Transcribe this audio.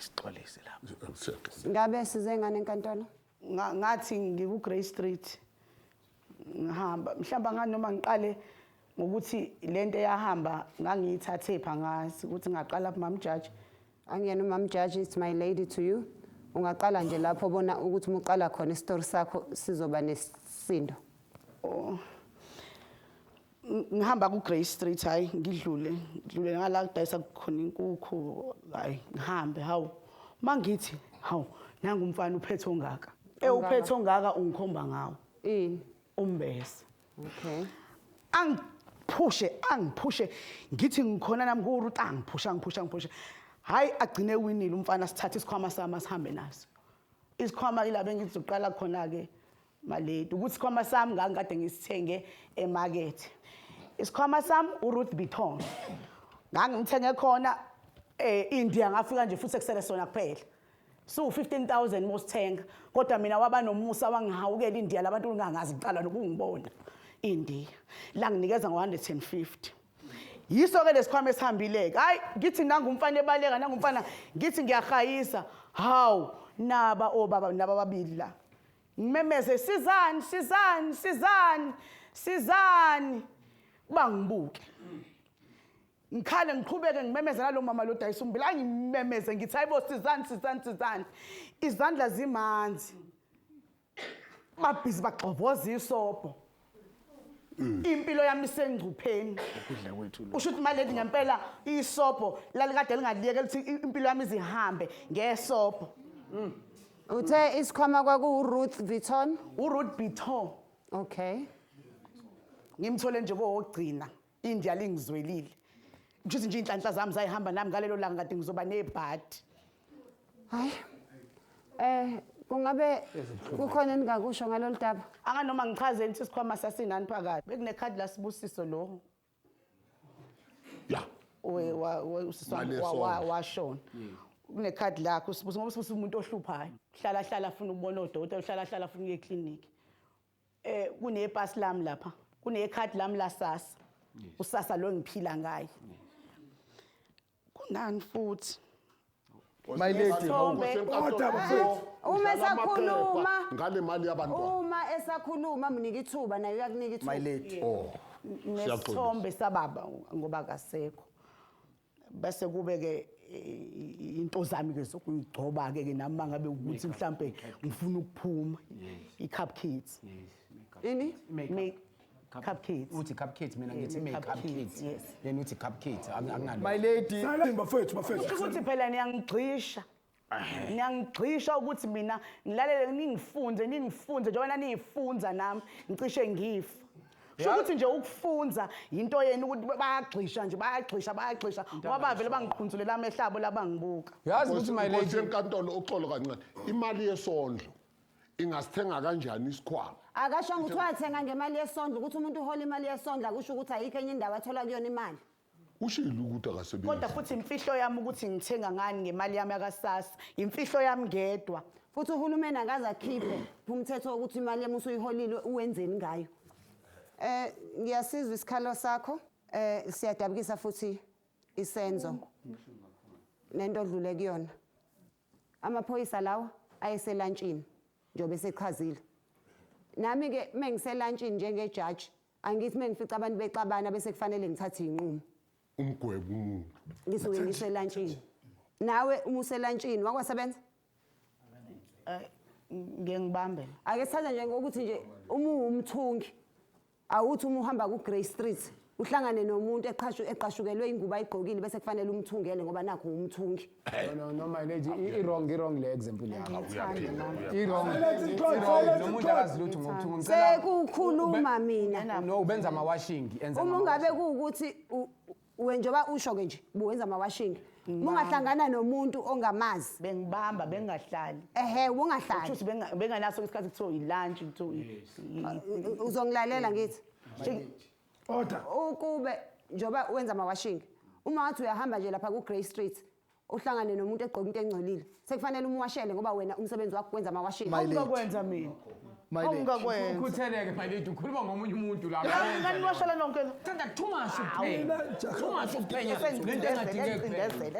Ayisixolise lapha. Ngabe size ngane enkantolo? Ngathi ngiku Grey Street. Ngihamba mhlamba ngani noma ngiqale ngokuthi lento eyahamba ngangiyithathe phangasi ukuthi ngaqala lapha mama judge. Angiyena umama judge, it's my lady to you. Ungaqala nje lapho bona ukuthi umuqala khona istory sakho sizoba nesisindo. Ngihamba ku Grey Street hayi ngidlule ngala kudayisa khona inkukhu hayi ngihambe hawu mangithi hawu nanga umfana uphethe ongaka uphethe ongaka ungikhomba ngawo umbese Okay. Angiphushe ngithi ngikhona nami ku route angiphusha hayi agcine winile umfana sithatha isikhwama sami asihambe naso isikhwama ilabe ngizoqala khona ke maledi ukuthi isikhwama sami ngakade ngisithenge emarket isikhwama sami uRuth Beaton ngangimthenge khona India ngafika nje futhi ekusele sona kuphela so 15,000 mosithenga kodwa mina waba nomusa wangihawukela India labantu ungangazi iqala nokungibona India la nginikeza ngo150 yiso ke lesikhwama esihambileke hayi ngithi nangumfana ebaleka nangumfana ngithi ngiyahayisa hawu naba obaba naba babili la ngimemeze sizani bangibuke ngikhale ngiqhubeke ngimemezela lo mama lo dayisa umbili angimemeze ngithi hayibo sizani izandla zimanzi babhizi baxovoza isobho impilo yami isengcupheni Ukudla kwethu lo. usho ukuthi maledi ngempela isobho lalikade lingaliyeke lithi impilo yami izihambe ngesobho Uthe isikhwama kwaku Ruth Beaton? uRuth Beaton Okay. ngimthole nje kogcina India lingizwelile ngithi nje inhlanhla zami zayihamba nami ngalelo langa kade ngizoba nebhadi Hayi. Kungabe kukhona engakusho ngalolu daba? anga noma ngichaze ukuthi isikhwama sasinani phakathi bekune card la sibusiso lo Ya. washona kune card lakho sibusiso ngoba sibusiso umuntu ohluphayo hlala afuna ukubona odokotela hlala afuna ukuye eclinic kune pass lami lapha kune card lami la sasa usasa lo ngiphila ngaye kunani futhi My lady, Uma esakhuluma ngale mali yabantwana. Uma esakhuluma mnika ithuba naye uyakunika ithuba. My lady. Oh. nesithombe sababa ngoba kasekho bese kube ke into zami ke sokuyigcoba ke nami mangabe ukuthi mhlambe ngifuna ukuphuma i-cupcakes Ini? make cupcakes uthi cupcakes mina ngithi make cupcakes yes yena uthi cupcakes akunalo My lady. Bafethu. ukuthi phela niyangigcisha ukuthi mina ngilalele ningifunze njengoba niyifunza nami ngicishe ngifa ukuthi nje ukufunza into yenu ukuthi bayagcisha nje bayagcisha ngoba bavele bangiqhunzulela amehlabo labangibuka yazi ukuthi my lady enkantolo uxolo kancane. Imali yesondlo ingasithenga kanjani isikhwama? Akasho ukuthi wathenga ngemali yesondlo ukuthi umuntu uhola imali yesondlo akusho ukuthi ayikho enye indawo athola kuyona imali. Ushilo ukuthi akasebenzi. kodwa futhi imfihlo yami ukuthi ngithenga ngani ngemali yami yakasasa imfihlo yami ngedwa Futhi uhulumeni akaze akhiphe umthetho ukuthi imali yami usuyiholile uwenzeni ngayo. Ngiyasizwa isikhalo sakho. Siyadabukisa futhi isenzo. Nento odlule kuyona. Amaphoyisa lawo ayeselantshini njobe sechazile. Nami ke mengiselantshini njengejudge angithi mengifica abantu bexabana bese kufanele ngithathe inqumo. Umgwebo umuntu. Ngisuke ngiselantshini. Nawe uma uselantshini wakwasebenza? ngiyengibambe Ake sithatha nje ngokuthi nje uma uwumthungi awuthi uma uhamba ku Grey Street uhlangane nomuntu eqashukelwe ingubo ayigqokile bese kufanele umthungele ngoba nakho umthungi. no my lady i-wrong le example yakho Ngiyithanda i-wrong nomuntu akazilutho ngokuthunga sekukhuluma mina. no ubenza ama-washing enza Uma ungabe kuukuthi njengoba usho ke nje buwenza ama-washing ungahlangana nomuntu ongamazi bengibamba bengahlali ungahlali ukuthi benganaso isikhathi kuthiwa ilunch kuthiwa uzongilalela ngithi Order. ukube njengoba wenza ama-washing uma ngathi uyahamba nje lapha ku Grey Street uhlangane nomuntu egqoka into engcolile sekufanele umwashele ngoba wena umsebenzi wakho kwenza ama-washing. awungakwenza mina awungakwenza ukhutheleke my lady ukhuluma ngomunye umuntu la nganiwashela nonke thanda too much ukuphenya lento engadingeki engcindezela